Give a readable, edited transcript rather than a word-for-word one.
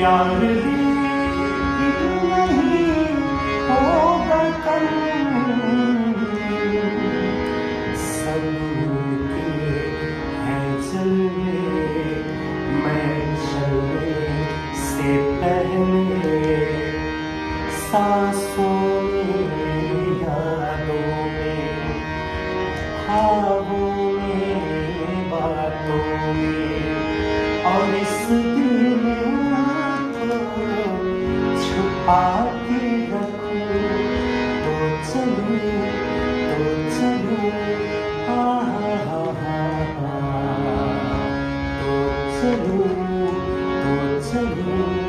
प्यार लेकिन नहीं होगा कल, सब उनके हैं जलवे, मैं चलने से पहले सांसों में, यादों में, ख्वाबों में, बातों में, और इस दिल में आंखों छुपा के रखूं, तो चलूं, तो चलूं, तो चलूं, तो चलूं।